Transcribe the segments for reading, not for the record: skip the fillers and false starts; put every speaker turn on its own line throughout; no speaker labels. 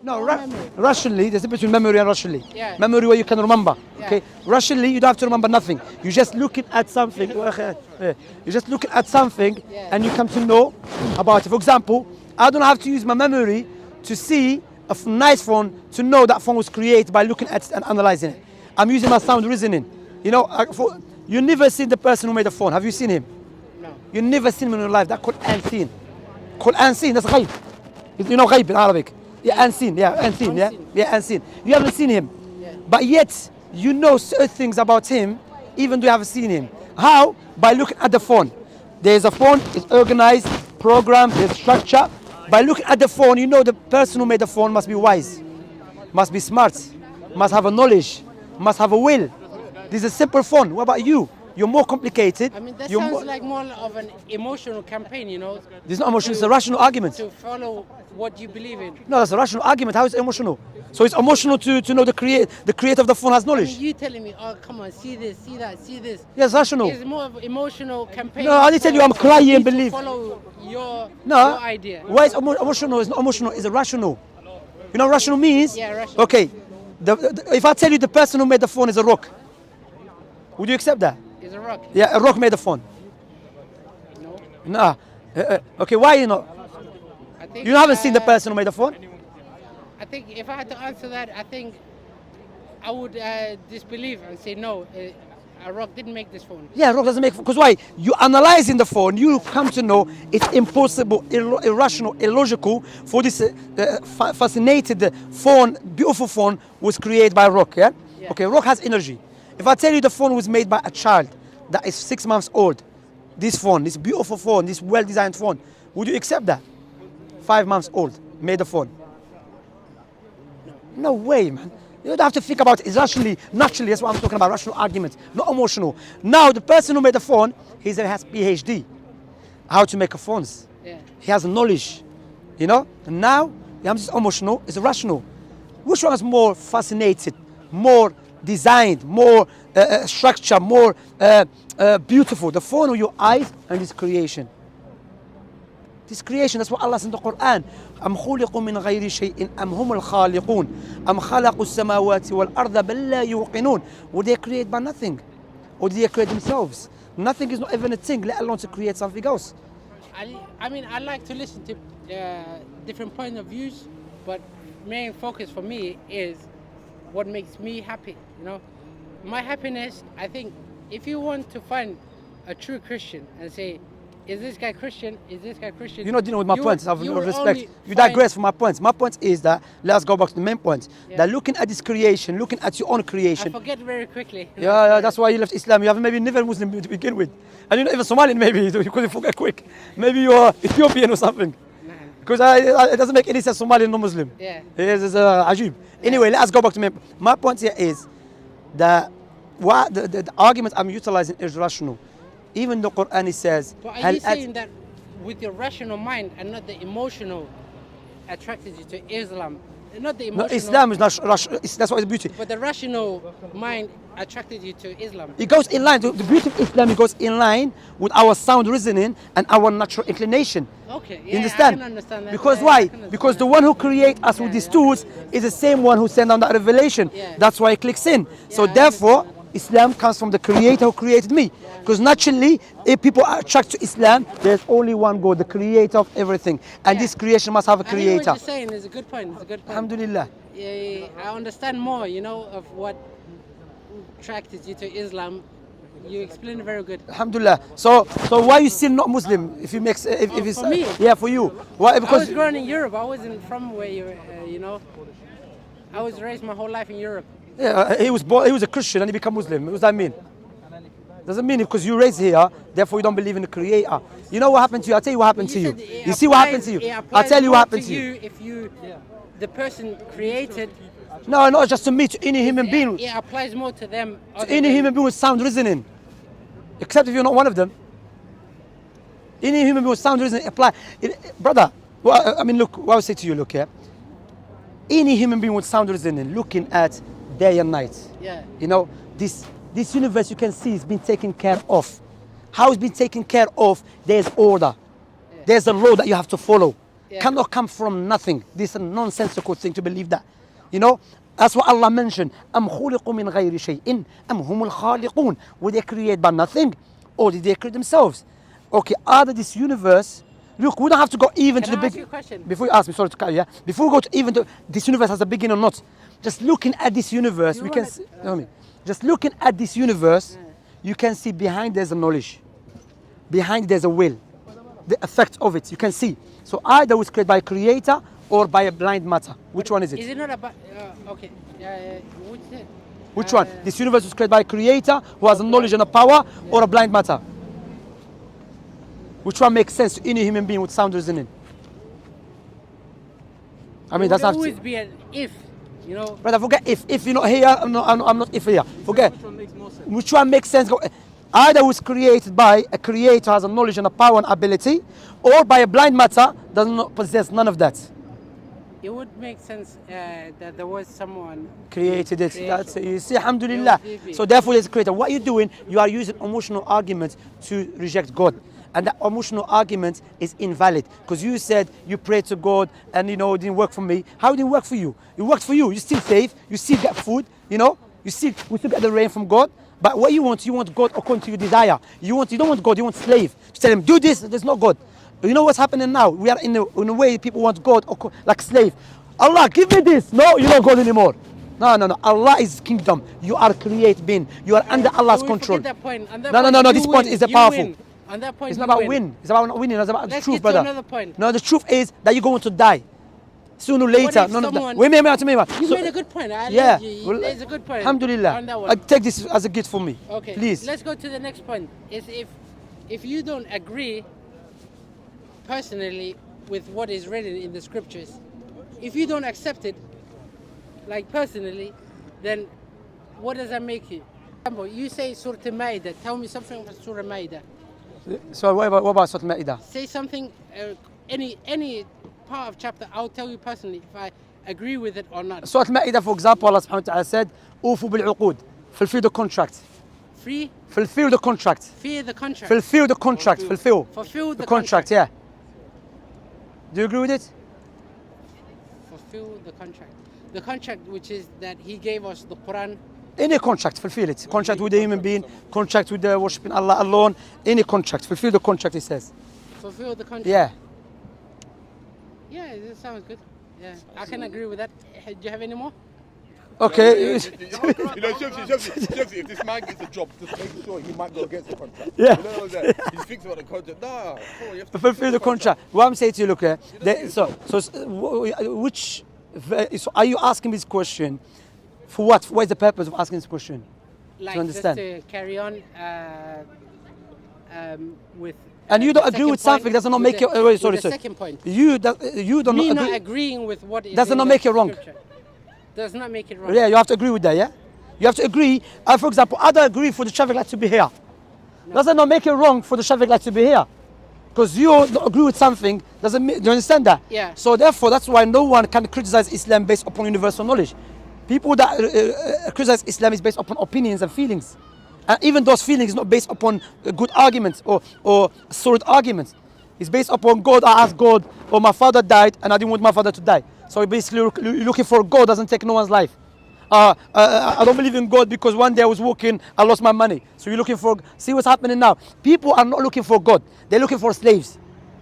No,
memory.
rationally, there's a difference between memory and rationally.
Yeah.
Memory where you can remember.
Yeah.
Okay. Rationally, you don't have to remember nothing. You're just looking at something. You're just looking at something,
Yeah.
and you come to know about it. For example, I don't have to use my memory to see a nice phone to know that phone was created by looking at it and analyzing it. I'm using my sound reasoning. You know, you never seen the person who made the phone. Have you seen him?
No.
You never seen him in your life. That's called unseen. Called unseen. That's ghaib. You know ghaib in Arabic. Yeah, unseen. Yeah, unseen. Yeah, yeah, unseen. You haven't seen him,
Yeah.
but yet you know certain things about him, even though you haven't seen him. How? By looking at the phone. There's a phone. It's organized, programmed. There's structure. By looking at the phone, you know the person who made the phone must be wise, must be smart, must have a knowledge, must have a will. This is a simple phone. What about you? You're more complicated.
I mean, that
You're
sounds like more of an emotional campaign, you know.
There's no emotion. It's a rational argument.
To follow what you believe in.
No, that's a rational argument. How is it emotional? So it's emotional to know the creator of the phone has
I
knowledge.
mean, you telling me, oh, come on, see this, see that, see this.
Yes, rational.
It's more of an emotional campaign.
No, I didn't tell you I'm
for
crying
me
and
to
believe.
Follow your idea.
Why is emotional? It's not emotional. It's irrational. You know what rational means?
Yeah, rational.
Okay. If I tell you the person who made the phone is a rock, would you accept that?
It's a rock.
Yeah, a rock made the phone.
No.
Nah. Okay, why you not?
I think,
You haven't seen the person who made the phone?
I think if I had to answer that, I think I would disbelieve and say no. A rock didn't make this phone.
Yeah, rock doesn't make, because why? You analyzing the phone, you come to know it's impossible, irrational, illogical for this fascinated phone, beautiful phone was created by rock, yeah?
Yeah.
Okay, rock has energy. If I tell you the phone was made by a child that is 6 months old, this phone, this beautiful phone, this well-designed phone, would you accept that? 5 months old, made the phone. No way, man. You don't have to think about it. It's rationally, naturally, that's what I'm talking about, rational arguments, not emotional. Now, the person who made the phone, he has PhD, how to make phones.
Yeah.
He has knowledge, you know? And now, I'm just emotional, it's rational. Which one is more fascinated, more designed, more structure, more beautiful? The phone with your eyes and this creation. This creation, that's what Allah says in the Quran. أم خلقوا من غير شيء أم هم الخالقون أم خلقوا السماوات والأرض بل لا يوقنون. Were they created by nothing? Or did they create themselves? Nothing is not even a thing, let alone to create something else.
I mean, I like to listen to different point of views, but main focus for me is what makes me happy, you know? My happiness, I think, if you want to find a true Christian and say, is this guy Christian? Is this guy Christian?
You're not dealing with my points, I have no respect. You
find-
digress from my points. My point is that, let's go back to the main point,
Yeah.
that looking at this creation, looking at your own
I
creation.
forget very quickly.
Yeah, that's why you left Islam. You have maybe never Muslim to begin with. And you're not even Somali maybe, because you forget quick. Maybe you're Ethiopian or something. Because it doesn't make any sense, Somali and non-Muslim.
Yeah.
It's ajib. Anyway, let's go back to my point here is that the argument I'm utilizing is rational. Even the Quran it says,
But are you saying that with your rational mind and not the emotional attracted you to Islam? Not the
no,
emotional.
Islam is not rational. That's what is beauty.
But the rational mind attracted you to Islam.
It goes in line. The beauty of Islam, it goes in line with our sound reasoning and our natural inclination.
Okay, yeah,
You understand?
I can understand that.
Because
Yeah,
why?
I can understand
Because
that.
the one who creates us with these tools is the same one who sent down that revelation.
Yeah.
That's why it clicks in. So
I
therefore,
understand
Islam comes from the creator who created me. Because naturally, if people are attracted to Islam, there's only one God, the creator of everything. And
Yeah.
this creation must have a
I hear what
creator.
you're saying is a good point. It's a good point.
Alhamdulillah.
Yeah, I understand more, you know, of what attracted you to Islam. You explained it very good.
Alhamdulillah. So why you still not Muslim? If you make, if it's
for me?
yeah, for you. Why?
I
Because
was grown in Europe. I wasn't from where you know. I was raised my whole life in Europe.
yeah, he was born, he was a Christian and he became Muslim. What does that mean? Doesn't mean because you raised here, therefore you don't believe in the Creator. You know what happened to you? I'll tell you what happened to you.
said it
You see what happened
applies-
to you?
it
I'll
applies
tell you what
more
happened
to
to you.
if you, the person created.
No, not just to me, to any human being.
It applies more to them.
To any human being with sound reasoning. Except if you're not one of them. Any human being with sound reasoning apply. Brother, well, I mean, look, what I would say to you, look, yeah. Any human being with sound reasoning looking at day and night.
Yeah.
You know, this universe you can see is being taken care of. How it's been taken care of, there's order. There's a law that you have to follow. cannot come from nothing. This is a nonsensical thing to believe that. You know, that's what Allah mentioned. أَمْ خُلِقُوا مِنْ غَيْرِ شَيْءٍ أَمْ هُمُ الْخَالِقُونَ. Were they created by nothing, or did they create themselves? Okay, out of this universe, look, we don't have to go even to the big. Before you ask me, sorry to cut you. Yeah? Before we go to even to this universe has a beginning or not, just looking at this universe, we can see. Just looking at this universe, you can see behind there's a knowledge, behind there's a will, the effect of it. You can see. So either it was created by a creator or by a blind matter. Which one is it?
Is it not about? Okay.
Which one? This universe was created by a creator who has a knowledge and a power, or a blind matter? Which one makes sense to any human being with sound reasoning? I mean, that's
have always be an if, you know.
Brother, forget if you're not here, I'm not if here. Forget.
Which one makes more sense?
Which one makes sense? Either was created by a creator has a knowledge and a power and ability, or by a blind matter does not possess none of that.
It would make sense that there was someone
created it. That's it. You see, alhamdulillah. So therefore, there's a creator. What you're doing, you are using emotional arguments to reject God. And that emotional argument is invalid, because you said you prayed to God and it didn't work for me. How did it work for you? It worked for you. You still safe. You still get food. We still get the rain from God. But what you want God according to your desire. You don't want God. You want slave. To tell him do this. There's no God. You know what's happening now? We are in a way people want God like slave. Allah, give me this. No, you're not God anymore. No. Allah is kingdom. You are created being. You are under Allah's control.
That point.
No. This point is powerful.
Win. On that point,
it's not about win. It's about not winning. It's about the truth, brother.
Another point.
No, the truth is that you're going to die sooner or later. Wait, you
made a good point. It's a good point.
Alhamdulillah. I take this as a gift for me.
Okay.
Please.
Let's go to the next point. Is if you don't agree personally with what is written in the scriptures, if you don't accept it, like personally, then what does that make you? You say Surah Al-Ma'idah. Tell me something about Surah Al-Ma'idah.
So what about Surah Al-Ma'idah?
Say something, any part of chapter. I'll tell you personally if I agree with it or not.
Surah Al-Ma'idah, for example, Allah subhanahu wa ta'ala said, "Ufu bil-uqud." Fulfill the contract. Fulfill the contract.
Fulfill the contract.
Fulfill the contract. Fulfill
the
contract. Yeah. Do you agree with it?
Fulfill the contract. The contract, which is that He gave us the Quran.
Any contract, fulfill it. Contract with the human being, contract with the worshipping Allah alone, any contract. Fulfill the contract, he says.
Fulfill the contract?
Yeah.
Yeah, that sounds good. Yeah, I can agree with that. Do you have any more?
Okay.
Shamsi, if this man gets a job, just make sure he might go against the contract.
Yeah.
He speaks about the contract. You have to
fulfill the contract. What I'm saying to you, look, so are you asking this question for what? What is the purpose of asking this question?
Like
to understand.
Just to carry on with.
And you don't agree with something does not make you. Sorry.
Second point.
You don't
Me
agree.
not agreeing with what is.
Does not make it wrong.
Does not make it wrong.
Yeah, you have to agree with that. Yeah, you have to agree. For example, I don't agree for the traffic light to be here. No. Does that not make it wrong for the traffic light to be here? Because you don't agree with something doesn't. Do you understand that?
Yeah.
So therefore, that's why no one can criticize Islam based upon universal knowledge. People that criticize Islam is based upon opinions and feelings. And even those feelings not based upon good arguments or solid arguments. It's based upon God. I asked God, oh, my father died and I didn't want my father to die. So basically looking for God doesn't take no one's life. I don't believe in God because one day I was walking, I lost my money. So you're looking for, see what's happening now. People are not looking for God. They're looking for slaves.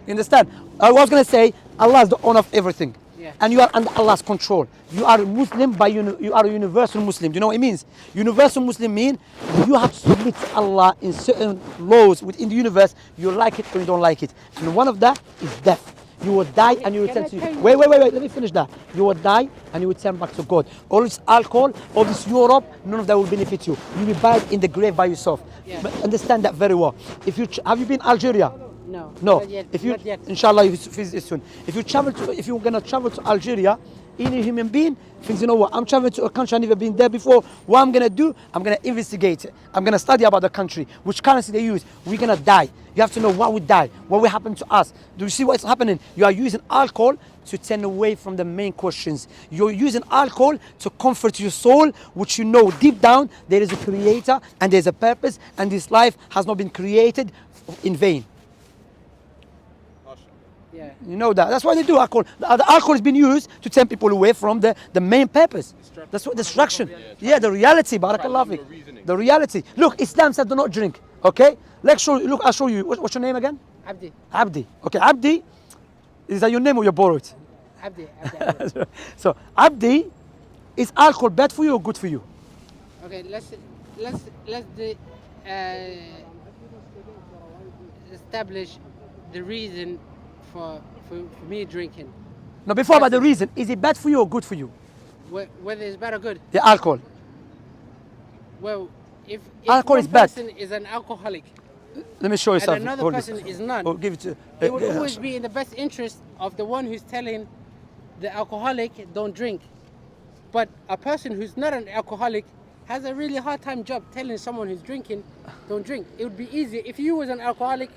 You understand? I was going to say, Allah is the owner of everything. Yeah. And you are under Allah's control. You are a Muslim, you are a universal Muslim. Do you know what it means? Universal Muslim means you have to submit to Allah in certain laws within the universe. You like it or you don't like it. And one of that is death. You will die and you will return to you. Wait, let me finish that. You will die and you will turn back to God. All this alcohol, all this Europe, none of that will benefit you. You will be buried in the grave by yourself. Yeah. But understand that very well. Have you been Algeria?
No.
Not
yet.
Inshallah, you visit soon. If you're gonna travel to Algeria, any human being thinks, you know what, I'm traveling to a country I've never been there before. What I'm gonna do, I'm gonna investigate it. I'm gonna study about the country, which currency they use. We're gonna die. You have to know what would die, what will happen to us. Do you see what's happening? You are using alcohol to turn away from the main questions. You're using alcohol to comfort your soul, which you know deep down there is a creator and there's a purpose, and this life has not been created in vain.
Yeah.
You know that. That's why they do alcohol. The alcohol has been used to turn people away from the main purpose. That's what destruction. Yeah, the reality. Barakallah fik. The reality. Look, Islam said do not drink. Okay? Let's show you. Look, I'll show you. What's your name again?
Abdi.
Abdi. Okay, Abdi. Is that your name or you borrowed it?
Abdi. Abdi.
So, Abdi, is alcohol bad for you or good for you?
Okay, let's establish the reason for me drinking.
Now, before about the reason, is it bad for you or good for you?
Whether it's bad or good.
The alcohol.
Well, if
Alcohol
one
is bad.
person is an alcoholic
Let me show you
and
something.
another
Hold
person
this.
is not,
Oh, give it to.
it would always be in the best interest of the one who's telling the alcoholic don't drink. But a person who's not an alcoholic has a really hard time job telling someone who's drinking don't drink. It would be easier if you was an alcoholic.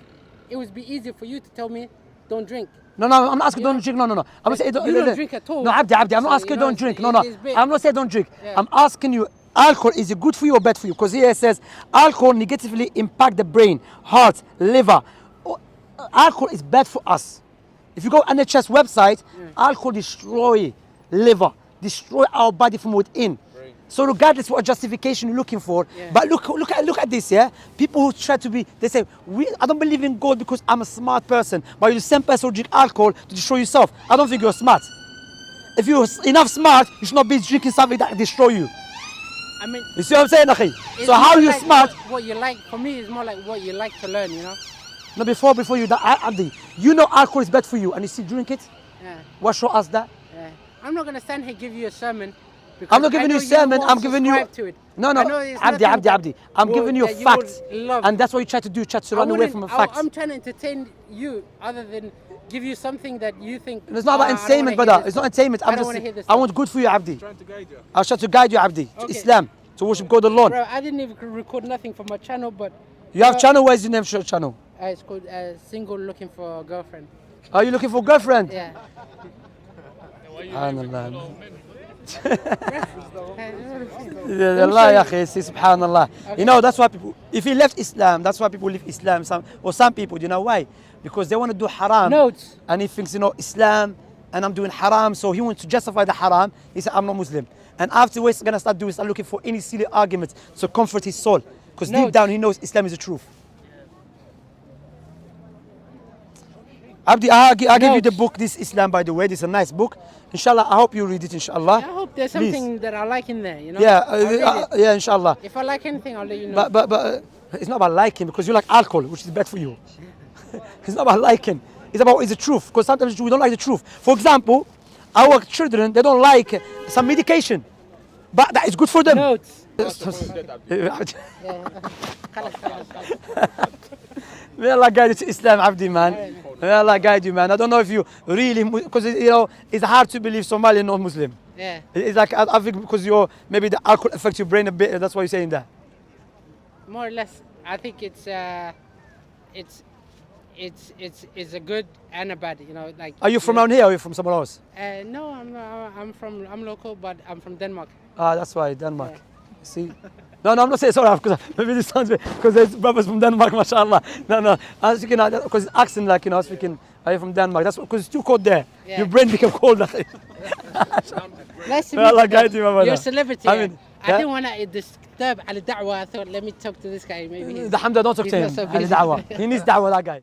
It would be easier for you to tell me don't drink.
No, I'm not asking don't drink. No. I'm saying
You don't drink at all.
No, Abdi, I'm not
So,
asking
you know,
don't drink. No.
it's big.
I'm not saying don't drink.
Yeah.
I'm asking you, alcohol, is it good for you or bad for you? Because here it says alcohol negatively impact the brain, heart, liver. Alcohol is bad for us. If you go on NHS website, alcohol destroy liver, destroy our body from within. So regardless what justification you're looking for, but look at this, yeah? People who try to be, they say, I don't believe in God because I'm a smart person, but you're the same person who drink alcohol to destroy yourself. I don't think you're smart. If you're enough smart, you should not be drinking something that destroy you.
I mean,
You see what I'm saying, Akhi?
it's
So how
more
you
like
smart?
What you like for me is more like what you like to learn. You know.
No, before you, Abdi, you know alcohol is bad for you and you still drink it?
Yeah.
What show us that?
Yeah. I'm not gonna stand here and give you a sermon. Because
I'm not giving
I
you
know
a sermon,
won't
I'm giving you...
subscribe to it.
No,
I know it's
Abdi,
nothing
Abdi. I'm
that
giving you a
would
fact.
love.
And that's what you try to do, try to run away from a fact.
I'm trying to entertain you other than give you something that you think...
It's not about
"Ah, I don't
entertainment,
wanna hear
brother.
this
It's not
stuff.
entertainment.
I don't wanna hear this
I want good for you, Abdi.
Trying to guide you.
I'll try to guide you, Abdi, to
Okay.
Islam, to worship God alone.
Bro, I didn't even record nothing for my channel, but...
You have channel, where's your name channel?
It's called Single Looking for a Girlfriend.
Are you looking for a girlfriend?
Yeah.
Subhanallah. Allah, ya akhi, see, subhanallah. You know, that's why people, if he left Islam, that's why people leave Islam. Some people, you know why? Because they want to do haram.
Notes.
And he thinks, you know, Islam, and I'm doing haram, so he wants to justify the haram. He said, I'm not Muslim. And afterwards, he's going to start looking for any silly arguments to comfort his soul. Because deep down, he knows Islam is the truth. Abdi, I'll give you the book, this Islam, by the way. This is a nice book. Inshallah, I hope you read it, inshallah.
I hope there's
Please.
something that I like in there, you know?
Yeah,
I'll read it.
yeah, inshallah.
If I like anything, I'll let you know.
But it's not about liking, because you like alcohol, which is bad for you. It's not about liking. It's about the truth, because sometimes we don't like the truth. For example, our children, they don't like some medication, but that is good for them.
Notes.
May Allah guide you to Islam, Abdi, man. May Allah guide you, man. I don't know if you really, because you know, it's hard to believe Somali not Muslim.
Yeah.
It's like, I think because maybe the alcohol affects your brain a bit, that's why you're saying that.
More or less, I think it's a good and a bad, you know, like.
Are you from around here or are you from somewhere else?
No, I'm local, but I'm from Denmark.
Ah, that's why, Denmark.
Yeah.
See? No, I'm not saying sorry, because maybe this sounds weird, because there's brothers from Denmark, mashallah. No, I was speaking, because it's accent, like, you know, I was speaking, are you from Denmark? That's because it's too cold there.
Yeah.
Your brain became cold.
Nice to meet
May Allah
you.
guide you, my brother.
You're a celebrity.
I mean,
I didn't want to disturb Al Dawah. I thought, let me talk to this guy. Maybe
the Hamza, don't talk
he's
to
not
him.
so
Ali
busy.
Dawah. He needs da'wah, that guy.